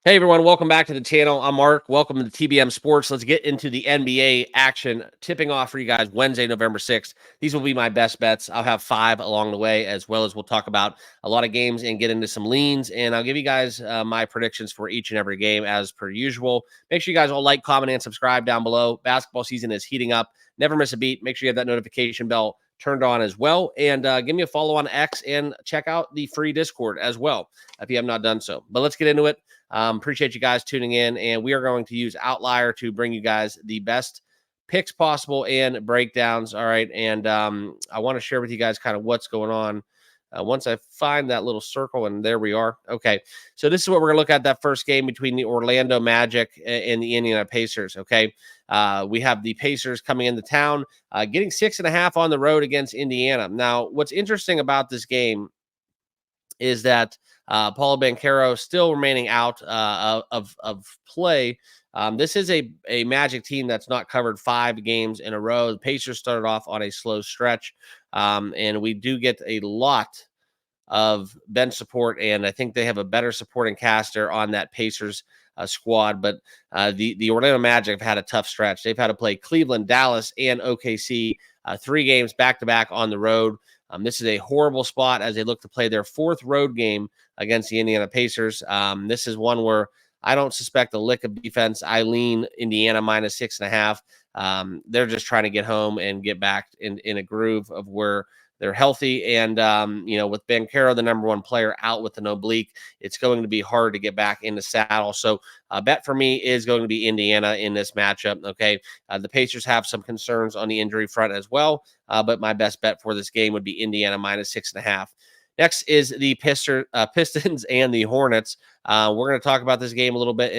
Hey everyone, welcome back to the channel. I'm Mark. Welcome to TBM Sports. Let's get into the NBA action tipping off for you guys Wednesday, November 6th. These will be my best bets. I'll have 5 along the way, as well as we'll talk about a lot of games and get into some leans. And I'll give you guys my predictions for each and every game as per usual. Make sure you guys all like, comment, and subscribe down below. Basketball season is heating up. Never miss a beat. Make sure you have that notification bell turned on as well. And give me a follow on X and check out the free Discord as well if you have not done so. But let's get into it. Appreciate you guys tuning in, and we are going to use Outlier to bring you guys the best picks possible and breakdowns. All right, and I want to share with you guys kind of what's going on. Once I find that little circle, and there we are. Okay, so this is what we're going to look at, that first game between the Orlando Magic and the Indiana Pacers. Okay, we have the Pacers coming into town, getting 6.5 on the road against Indiana. Now, what's interesting about this game is that Paulo Banchero still remaining out of play. This is a Magic team that's not covered 5 games in a row. The Pacers started off on a slow stretch, and we do get a lot of bench support, and I think they have a better supporting caster on that Pacers squad. But the Orlando Magic have had a tough stretch. They've had to play Cleveland, Dallas, and OKC 3 games back to back on the road. This is a horrible spot as they look to play their 4th road game against the Indiana Pacers. This is one where I don't suspect a lick of defense. I lean Indiana minus 6.5. They're just trying to get home and get back in a groove of where they're healthy. And, with Banchero, the number 1 player, out with an oblique, it's going to be hard to get back in the saddle. So a bet for me is going to be Indiana in this matchup. Okay. The Pacers have some concerns on the injury front as well. But my best bet for this game would be Indiana minus 6.5. Next is the Pistons and the Hornets. We're going to talk about this game a little bit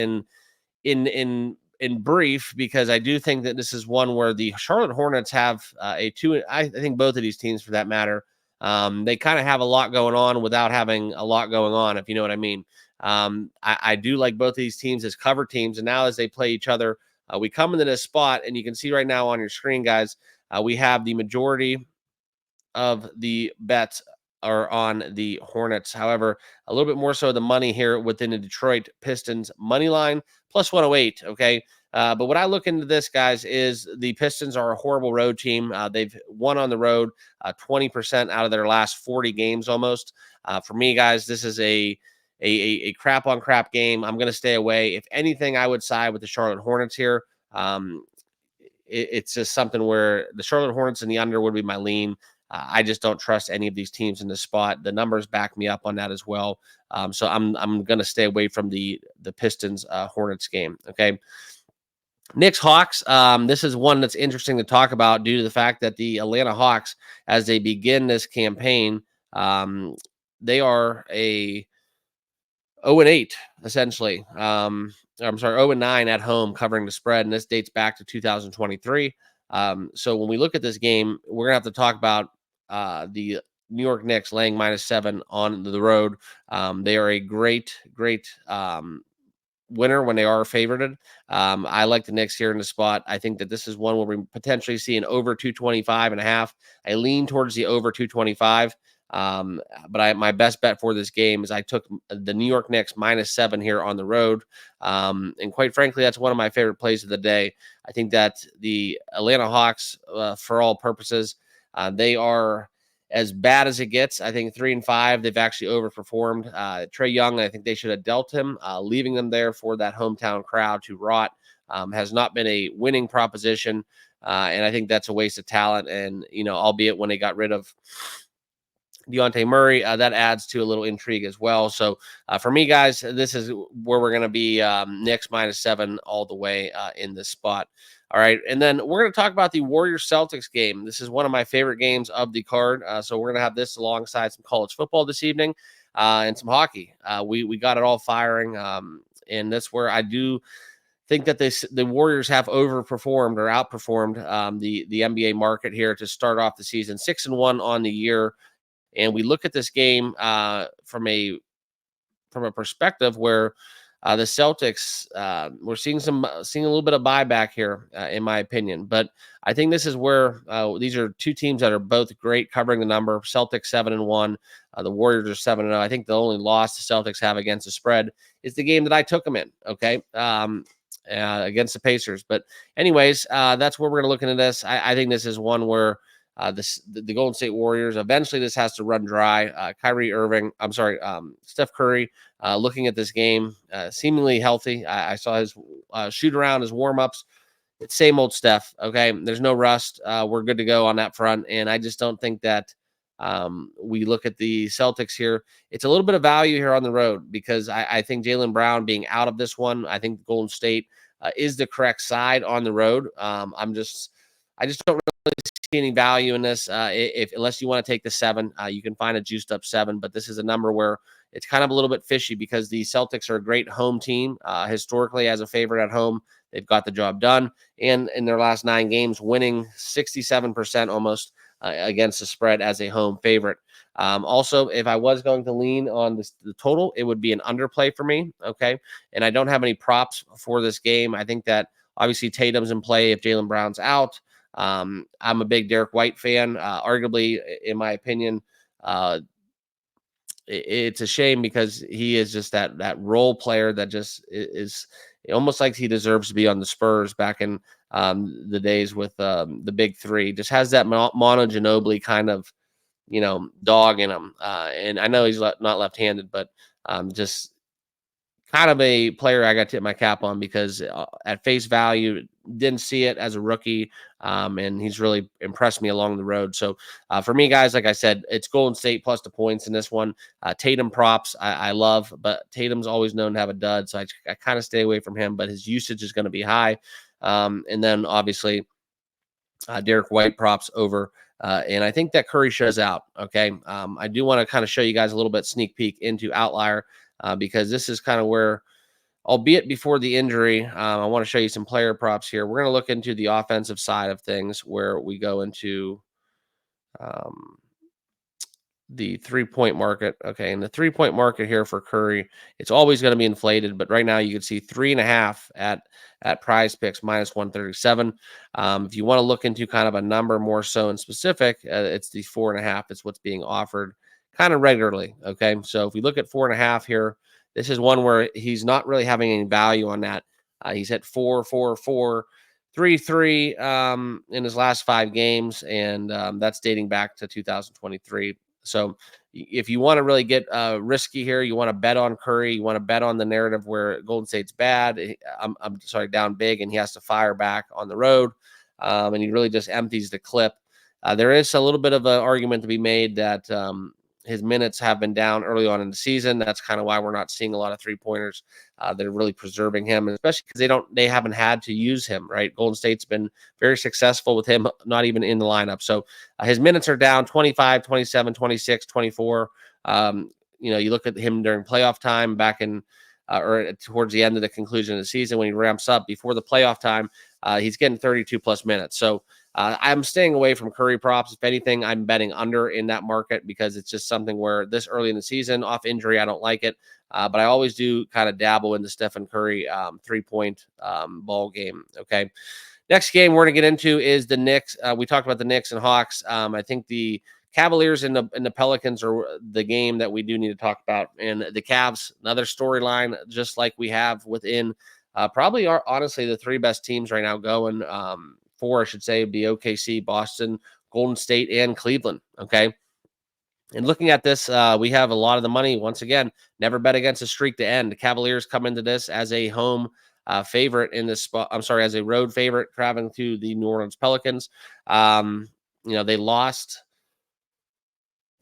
in brief, because I do think that this is one where the Charlotte Hornets have I think both of these teams, for that matter, they kind of have a lot going on without having a lot going on, if you know what I mean. I do like both of these teams as cover teams, and now as they play each other, we come into this spot, and you can see right now on your screen, guys, we have the majority of the bets are on the Hornets. However, a little bit more so the money here within the Detroit Pistons money line, plus 108. Okay. But what I look into this, guys, is the Pistons are a horrible road team. They've won on the road 20% out of their last 40 games almost. For me, guys, this is a crap on crap game. I'm going to stay away. If anything, I would side with the Charlotte Hornets here. It's just something where the Charlotte Hornets and the under would be my lean. I just don't trust any of these teams in this spot. The numbers back me up on that as well. So I'm going to stay away from the Pistons Hornets game. Okay. Knicks Hawks. This is one that's interesting to talk about due to the fact that the Atlanta Hawks, as they begin this campaign, they are a 0-8 essentially. I'm sorry, 0-9 at home covering the spread, and this dates back to 2023. So when we look at this game, we're gonna have to talk about the New York Knicks laying -7 on the road. They are a great winner when they are favored. I like the Knicks here in the spot. I think that this is one where we potentially see an over 225.5. I lean towards the over 225. But my best bet for this game is I took the New York Knicks -7 here on the road. And quite frankly, that's one of my favorite plays of the day. I think that the Atlanta Hawks, for all purposes, they are as bad as it gets. I think 3-5, they've actually overperformed. Trae Young, I think they should have dealt him. Leaving them there for that hometown crowd to rot has not been a winning proposition. And I think that's a waste of talent. And, albeit when they got rid of Deontay Murray, that adds to a little intrigue as well. So for me, guys, this is where we're going to be Knicks -7 all the way in this spot. All right. And then we're going to talk about the Warriors Celtics game. This is one of my favorite games of the card. So we're going to have this alongside some college football this evening and some hockey. We got it all firing. And that's where I do think that the Warriors have overperformed or outperformed the NBA market here to start off the season. 6-1 on the year. And we look at this game from a perspective where The Celtics, we're seeing a little bit of buyback here, in my opinion. But I think this is where these are two teams that are both great covering the number. Celtics 7-1, the Warriors are 7-0. I think the only loss the Celtics have against the spread is the game that I took them in. Okay, against the Pacers. But anyways, that's where we're going to look into this. I think this is one where the Golden State Warriors, eventually this has to run dry. Steph Curry, looking at this game, seemingly healthy. I saw his shoot around, his warm-ups. It's same old Steph, okay? There's no rust. We're good to go on that front, and I just don't think that we look at the Celtics here. It's a little bit of value here on the road because I think Jaylen Brown being out of this one, I think Golden State is the correct side on the road. I just don't really see any value in this. If unless you want to take the 7, you can find a juiced up 7, but this is a number where it's kind of a little bit fishy because the Celtics are a great home team. Historically, as a favorite at home, they've got the job done, and in their last 9 games, winning 67% almost against the spread as a home favorite. Also, if I was going to lean on the total, it would be an underplay for me. Okay, and I don't have any props for this game. I think that obviously Tatum's in play if Jaylen Brown's out. I'm a big Derek White fan. Arguably, in my opinion, it's a shame because he is just that role player that just is almost like he deserves to be on the Spurs back in the days with the big three. Just has that Mono Ginobili kind of dog in him. And I know he's not left-handed, but just kind of a player I got to tip my cap on because at face value, didn't see it as a rookie, and he's really impressed me along the road. So for me, guys, like I said, it's Golden State plus the points in this one. Tatum props I love, but Tatum's always known to have a dud, so I kind of stay away from him, but his usage is going to be high. And then obviously Derek White props over. And I think that Curry shows out. Okay. I do want to kind of show you guys a little bit sneak peek into Outlier because this is kind of where, albeit before the injury, I want to show you some player props here. We're going to look into the offensive side of things where we go into the 3-point market. Okay. And the 3-point market here for Curry, it's always going to be inflated, but right now you can see 3.5 at Prize Picks minus 137. If you want to look into kind of a number more so in specific, it's the 4.5. It's what's being offered kind of regularly. Okay. So if we look at 4.5 here, this is one where he's not really having any value on that. He's hit 4, 4, 4, 3, 3 in his last 5 games, and that's dating back to 2023. So if you want to really get risky here, you want to bet on Curry, you want to bet on the narrative where Golden State's bad. I'm sorry, down big, and he has to fire back on the road, and he really just empties the clip. There is a little bit of an argument to be made that his minutes have been down early on in the season. That's kind of why we're not seeing a lot of 3-pointers. They're really preserving him, especially because they haven't had to use him, right? Golden State's been very successful with him, not even in the lineup. So his minutes are down 25, 27, 26, 24. You look at him during playoff time back in or towards the end of the conclusion of the season when he ramps up before the playoff time, he's getting 32 plus minutes. So I'm staying away from Curry props. If anything, I'm betting under in that market because it's just something where this early in the season, off injury, I don't like it. But I always do kind of dabble in the Stephen Curry 3-point ball game. Okay. Next game we're going to get into is the Knicks. We talked about the Knicks and Hawks. I think the Cavaliers and the Pelicans are the game that we do need to talk about. And the Cavs, another storyline, just like we have within probably are honestly the 3 best teams right now going. 4, I should say, would be OKC, Boston, Golden State, and Cleveland. Okay. And looking at this, we have a lot of the money. Once again, never bet against a streak to end. The Cavaliers come into this as a home favorite in this spot. I'm sorry, as a road favorite traveling to the New Orleans Pelicans. They lost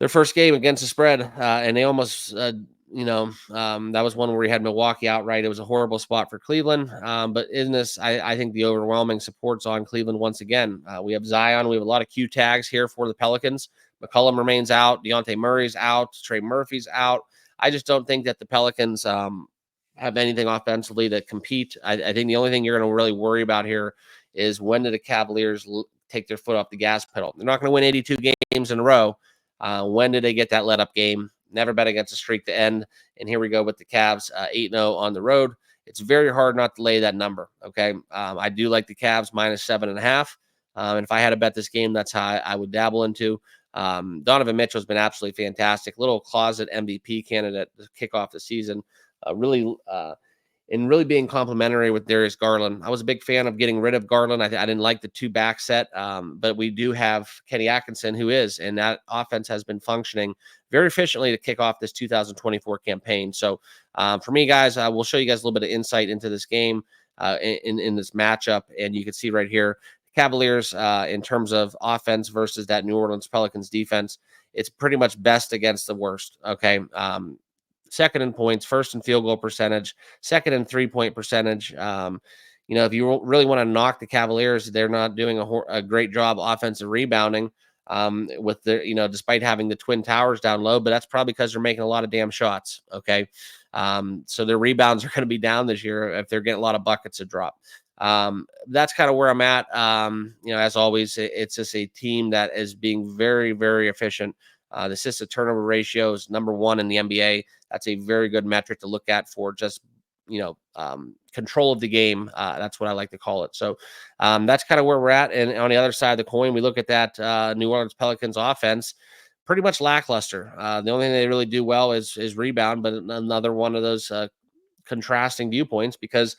their first game against the spread, and they almost, that was one where we had Milwaukee outright. It was a horrible spot for Cleveland. But in this, I think the overwhelming support's on Cleveland once again. We have Zion. We have a lot of Q tags here for the Pelicans. McCollum remains out. Dejounte Murray's out. Trey Murphy's out. I just don't think that the Pelicans have anything offensively that compete. I think the only thing you're going to really worry about here is when do the Cavaliers take their foot off the gas pedal. They're not going to win 82 games in a row. When did they get that let-up game? Never bet against a streak to end. And here we go with the Cavs 8-0 on the road. It's very hard not to lay that number. Okay. I do like the Cavs -7.5. And if I had to bet this game, that's how I would dabble into. Donovan Mitchell has been absolutely fantastic. Little closet MVP candidate to kick off the season. Really and really being complimentary with Darius Garland. I was a big fan of getting rid of Garland. I didn't like the two back set, but we do have Kenny Atkinson, who is, and that offense has been functioning very efficiently to kick off this 2024 campaign. So for me, guys, we'll show you guys a little bit of insight into this game in this matchup, and you can see right here, Cavaliers in terms of offense versus that New Orleans Pelicans defense. It's pretty much best against the worst. Okay. Second in points, first in field goal percentage, second in 3-point percentage. If you really want to knock the Cavaliers, they're not doing a great job offensive rebounding with despite having the Twin Towers down low, but that's probably because they're making a lot of damn shots. Okay. So their rebounds are going to be down this year if they're getting a lot of buckets to drop. That's kind of where I'm at. As always, it's just a team that is being very, very efficient. The assist to turnover ratio is number 1 in the NBA. That's a very good metric to look at for just, control of the game. That's what I like to call it. So that's kind of where we're at. And on the other side of the coin, we look at that New Orleans Pelicans offense, pretty much lackluster. The only thing they really do well is rebound, but another one of those contrasting viewpoints because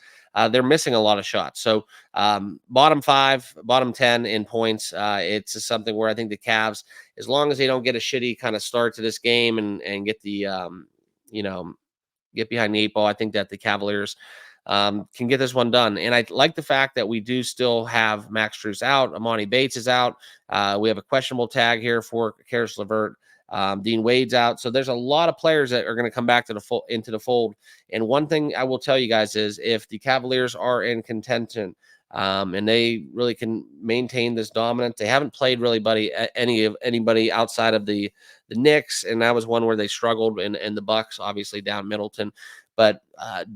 they're missing a lot of shots. So bottom 5, bottom 10 in points. It's just something where I think the Cavs, as long as they don't get a shitty kind of start to this game and get the, get behind the 8 ball, I think that the Cavaliers can get this one done. And I like the fact that we do still have Max Strus out. Amani Bates is out. We have a questionable tag here for Karis LeVert. Dean Wade's out. So there's a lot of players that are going to come back to into the fold. And one thing I will tell you guys is if the Cavaliers are in contention and they really can maintain this dominance, they haven't played really anybody outside of the Knicks, and that was one where they struggled, and the Bucks obviously down Middleton. But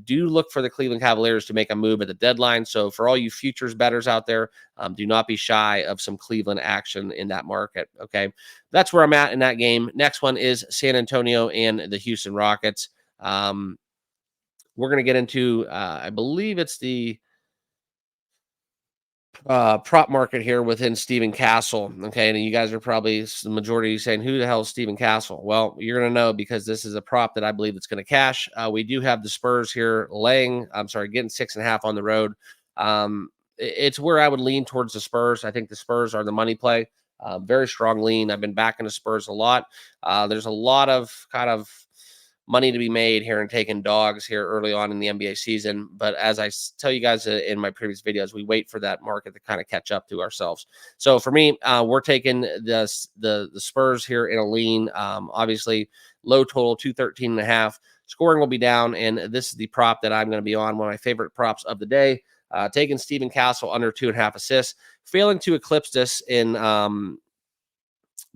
do look for the Cleveland Cavaliers to make a move at the deadline. So for all you futures bettors out there, do not be shy of some Cleveland action in that market. Okay, that's where I'm at in that game. Next one is San Antonio and the Houston Rockets. We're going to get into, I believe it's the prop market here within Stephen Castle. Okay, and you guys are probably the majority saying, "Who the hell is Stephen Castle?" Well, you're going to know because this is a prop that I believe it's going to cash. We do have the Spurs here getting 6.5 on the road. It's where I would lean towards the Spurs. I think the Spurs are the money play. Very strong lean. I've been backing the Spurs a lot. There's a lot of kind of money to be made here and taking dogs here early on in the NBA season. But as I tell you guys in my previous videos, we wait for that market to kind of catch up to ourselves. So for me, we're taking the Spurs here in a lean. Obviously, low total 213.5. Scoring will be down, and this is the prop that I'm going to be on. One of my favorite props of the day. Taking Stephen Castle under 2.5 assists, failing to eclipse this in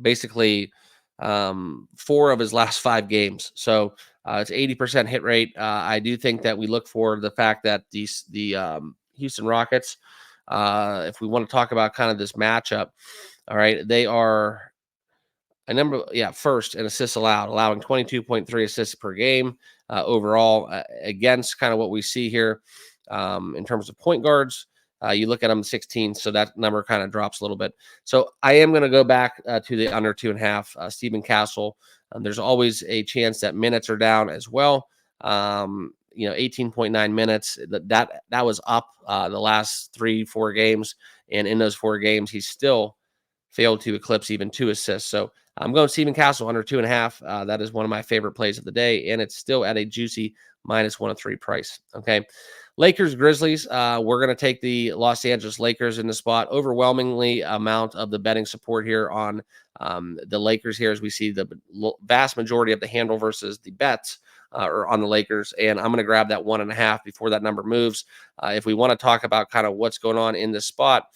basically 4 of his last 5 games. So it's 80% hit rate. I do think that we look for the fact that the Houston Rockets, if we want to talk about kind of this matchup, all right, they are first in assists allowed, allowing 22.3 assists per game overall against kind of what we see here in terms of point guards. You look at them 16, so that number kind of drops a little bit. So I am going to go back to the under 2.5. Stephen Castle. There's always a chance that minutes are down as well. 18.9 minutes. That was up the last 3-4 games, and in those 4 games, he's still failed to eclipse even 2 assists. So I'm going Stephen Castle under 2.5. That is one of my favorite plays of the day, and it's still at a juicy -103 price. Okay. Lakers, Grizzlies. We're going to take the Los Angeles Lakers in the spot. Overwhelmingly amount of the betting support here on the Lakers here as we see the vast majority of the handle versus the bets are on the Lakers. And I'm going to grab that 1.5 before that number moves. If we want to talk about kind of what's going on in this spot,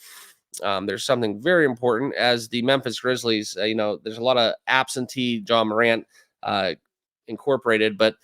there's something very important as the Memphis Grizzlies. There's a lot of absentee John Morant incorporated, but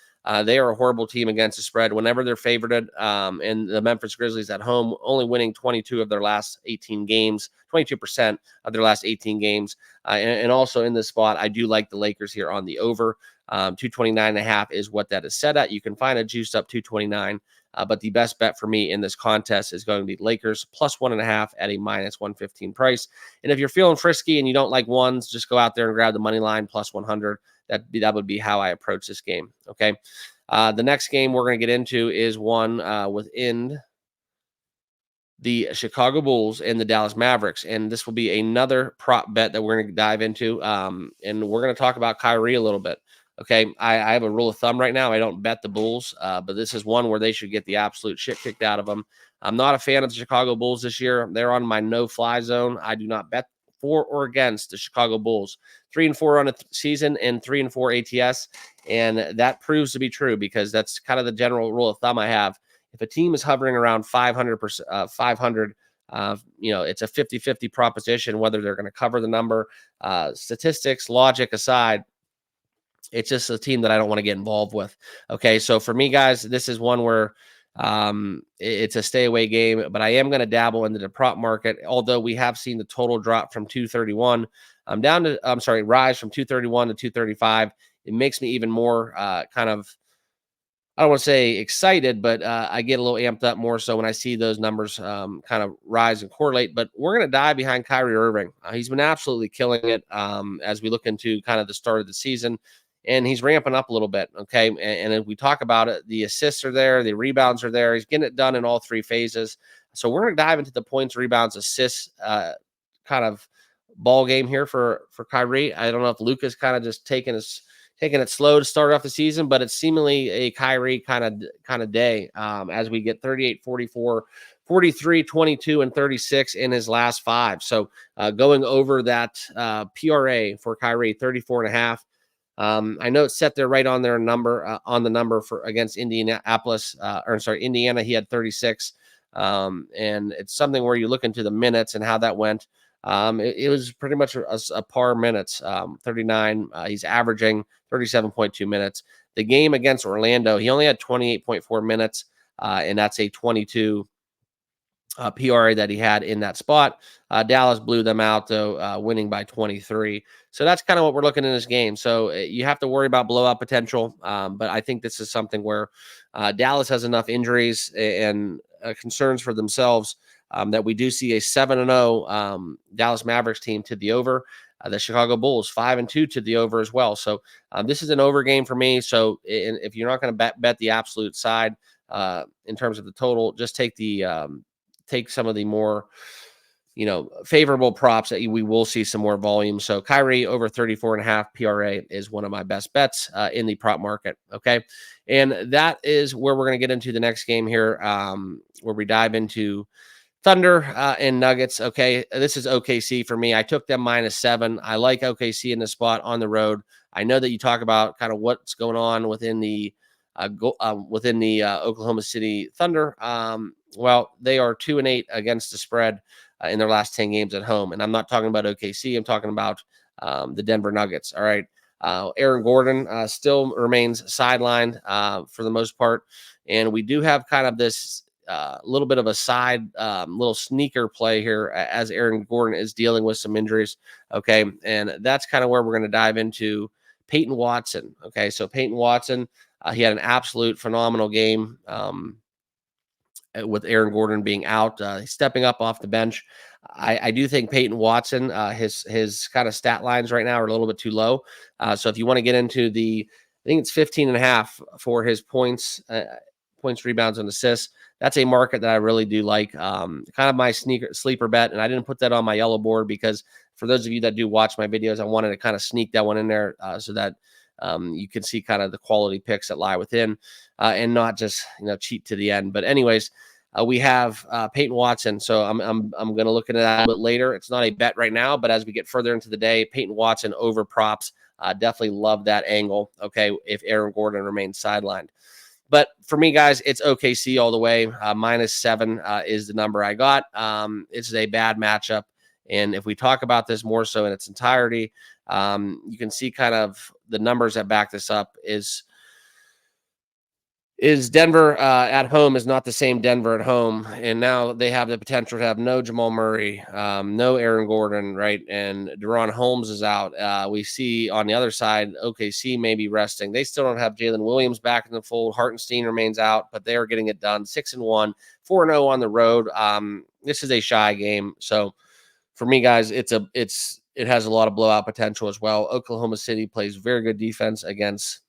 they are a horrible team against the spread whenever they're favored. And the Memphis Grizzlies at home only winning 22 of their last 18 games, 22% of their last 18 games. And also in this spot, I do like the Lakers here on the over. 229.5 is what that is set at. You can find a juiced up 229. But the best bet for me in this contest is going to be Lakers plus 1.5 at a minus 115 price. And if you're feeling frisky and you don't like ones, just go out there and grab the money line plus 100. That would be how I approach this game. Okay. The next game we're going to get into is one within the Chicago Bulls and the Dallas Mavericks. And this will be another prop bet that we're going to dive into. And we're going to talk about Kyrie a little bit. Okay. I have a rule of thumb right now. I don't bet the Bulls, but this is one where they should get the absolute shit kicked out of them. I'm not a fan of the Chicago Bulls this year. They're on my no-fly zone. I do not bet for or against the Chicago Bulls. 3-4 on a season and 3-4 ATS. And that proves to be true because that's kind of the general rule of thumb I have. If a team is hovering around 500%, 500, it's a 50-50 proposition, whether they're going to cover the number. Statistics, logic aside, it's just a team that I don't want to get involved with. Okay, so for me, guys, this is one where it's a stay away game, but I am going to dabble into the prop market. Although we have seen the total drop from 231, rise from 231 to 235. It makes me even more kind of, I don't want to say excited, but I get a little amped up more so when I see those numbers kind of rise and correlate. But we're going to dive behind Kyrie Irving. He's been absolutely killing it as we look into kind of the start of the season. And he's ramping up a little bit, okay? And if we talk about it, the assists are there, the rebounds are there. He's getting it done in all three phases. So we're going to dive into the points, rebounds, assists kind of ball game here for Kyrie. I don't know if Luka's kind of just taking it slow to start off the season, but it's seemingly a Kyrie kind of day as we get 38, 44, 43, 22, and 36 in his last five. So going over that PRA for Kyrie, 34.5. I know it's set there right on their number on the number for against Indiana. He had 36. And it's something where you look into the minutes and how that went. It was pretty much a par minutes, 39. He's averaging 37.2 minutes. The game against Orlando, he only had 28.4 minutes, and that's a 22 PRA that he had in that spot. Dallas blew them out, though, winning by 23. So that's kind of what we're looking in this game. So you have to worry about blowout potential, but I think this is something where Dallas has enough injuries and concerns for themselves that we do see a 7-0 Dallas Mavericks team to the over. The Chicago Bulls 5-2 to the over as well. So this is an over game for me. So if you're not going to bet the absolute side in terms of the total, just take some of the more favorable props that we will see some more volume. So Kyrie over 34.5 PRA is one of my best bets in the prop market. Okay. And that is where we're going to get into the next game here, where we dive into Thunder and Nuggets. Okay. This is OKC for me. I took them -7. I like OKC in the spot on the road. I know that you talk about kind of what's going on within the Oklahoma City Thunder. Well, they are 2-8 against the spread in their last 10 games at home. And I'm not talking about OKC. I'm talking about the Denver Nuggets. All right. Aaron Gordon still remains sidelined for the most part. And we do have kind of this little bit of a side little sneaker play here as Aaron Gordon is dealing with some injuries. Okay. And that's kind of where we're going to dive into Peyton Watson. Okay. So Peyton Watson, he had an absolute phenomenal game with Aaron Gordon being out, stepping up off the bench. I do think Peyton Watson, his kind of stat lines right now are a little bit too low. So if you want to get into I think it's 15.5 for his points, rebounds, and assists. That's a market that I really do like. Kind of my sleeper bet, and I didn't put that on my yellow board because for those of you that do watch my videos, I wanted to kind of sneak that one in there so that you can see kind of the quality picks that lie within and not just cheat to the end. But anyways, we have Peyton Watson. So I'm going to look into that a little bit later. It's not a bet right now, but as we get further into the day, Peyton Watson over props. Definitely love that angle. Okay, if Aaron Gordon remains sidelined. But for me, guys, it's OKC all the way. -7 is the number I got. It's a bad matchup. And if we talk about this more so in its entirety, you can see kind of the numbers that back this up is is Denver at home is not the same Denver at home, and now they have the potential to have no Jamal Murray, no Aaron Gordon, right, and De'Ron Holmes is out. We see on the other side, OKC may be resting. They still don't have Jalen Williams back in the fold. Hartenstein remains out, but they are getting it done. 6-1, 4-0 on the road. This is a shy game, so for me, guys, it has a lot of blowout potential as well. Oklahoma City plays very good defense against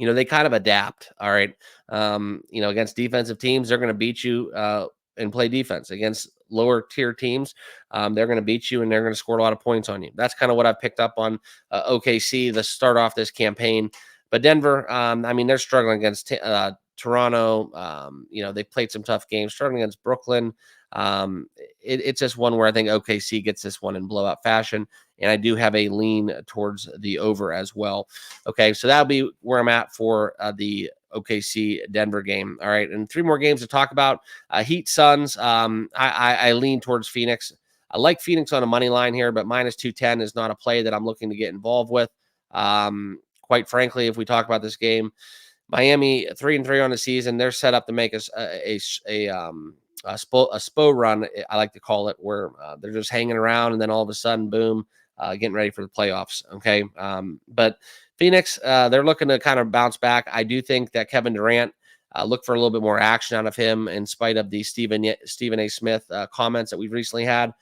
they kind of adapt. All right. Against defensive teams, they're going to beat you and play defense. Against lower tier teams, they're going to beat you and they're going to score a lot of points on you. That's kind of what I've picked up on OKC to start off this campaign. But Denver, they're struggling against Toronto. They played some tough games, struggling against Brooklyn. It's just one where I think OKC gets this one in blowout fashion. And I do have a lean towards the over as well. Okay, so that'll be where I'm at for the OKC Denver game. All right, and 3 more games to talk about. Heat Suns. I lean towards Phoenix. I like Phoenix on a money line here, but minus 210 is not a play that I'm looking to get involved with. Quite frankly, if we talk about this game, Miami 3-3 on the season. They're set up to make us a SPO run, I like to call it, where they're just hanging around and then all of a sudden, boom, getting ready for the playoffs. Okay. But Phoenix, they're looking to kind of bounce back. I do think that Kevin Durant, look for a little bit more action out of him in spite of the Stephen A. Smith comments that we've recently had.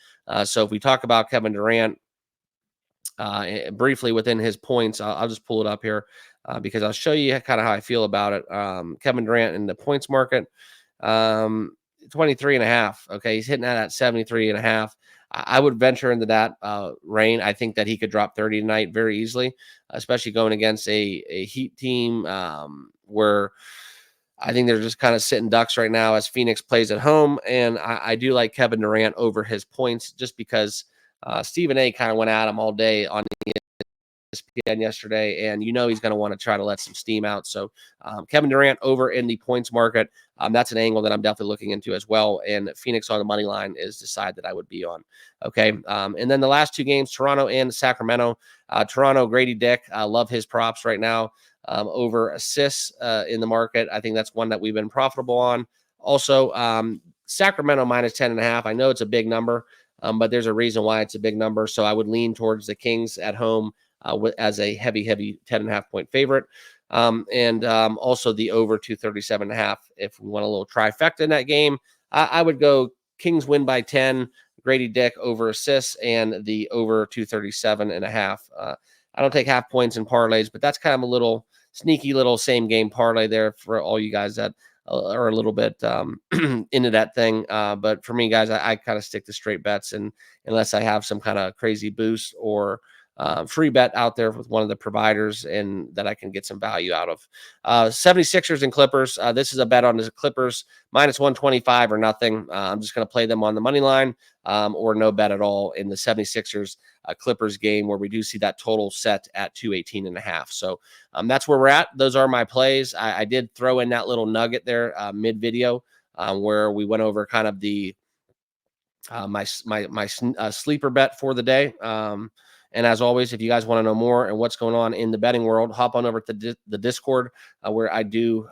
So if we talk about Kevin Durant briefly within his points, I'll just pull it up here because I'll show you kind of how I feel about it. Kevin Durant in the points market. 23.5. Okay. He's hitting that at 73.5. I would venture into that range. I think that he could drop 30 tonight very easily, especially going against a Heat team where I think they're just kind of sitting ducks right now as Phoenix plays at home. And I do like Kevin Durant over his points just because Stephen A kind of went at him all day on ESPN yesterday, and he's going to want to try to let some steam out. So Kevin Durant over in the points market, that's an angle that I'm definitely looking into as well. And Phoenix on the money line is the side that I would be on. Okay, and then the last 2 games, Toronto and Sacramento. Toronto, Grady Dick, I love his props right now over assists in the market. I think that's one that we've been profitable on. Also, Sacramento minus 10.5. I know it's a big number, but there's a reason why it's a big number. So I would lean towards the Kings at home as a heavy 10.5 point favorite. And also the over 237.5. If we want a little trifecta in that game, I would go Kings win by 10, Grady Dick over assists, and the over 237.5. I don't take half points in parlays, but that's kind of a little sneaky little same game parlay there for all you guys that are a little bit into that thing. But for me, guys, I kind of stick to straight bets, and unless I have some kind of crazy boost or free bet out there with one of the providers and that I can get some value out of. 76ers and Clippers. This is a bet on the Clippers minus 125 or nothing. I'm just going to play them on the money line or no bet at all in the 76ers Clippers game where we do see that total set at 218.5. So that's where we're at. Those are my plays. I did throw in that little nugget there mid video where we went over kind of the my sleeper bet for the day. And as always, if you guys want to know more and what's going on in the betting world, hop on over to the Discord where I do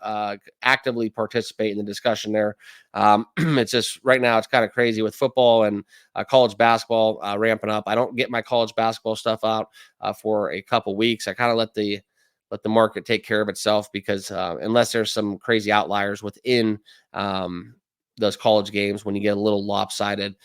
actively participate in the discussion there. It's just right now it's kind of crazy with football and college basketball ramping up. I don't get my college basketball stuff out for a couple weeks. I kind of let the market take care of itself because unless there's some crazy outliers within those college games when you get a little lopsided,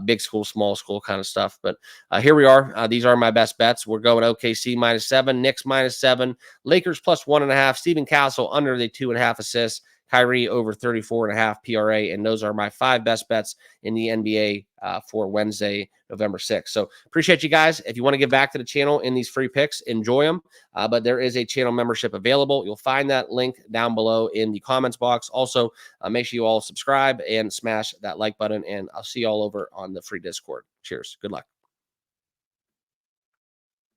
big school, small school kind of stuff. But here we are. These are my best bets. We're going OKC -7, Knicks -7, Lakers +1.5, Stephen Castle under the 2.5 assists, Kyrie over 34.5 PRA. And those are my 5 best bets in the NBA for Wednesday, November 6th. So appreciate you guys. If you want to give back to the channel in these free picks, enjoy them. But there is a channel membership available. You'll find that link down below in the comments box. Also, make sure you all subscribe and smash that like button. And I'll see you all over on the free Discord. Cheers. Good luck.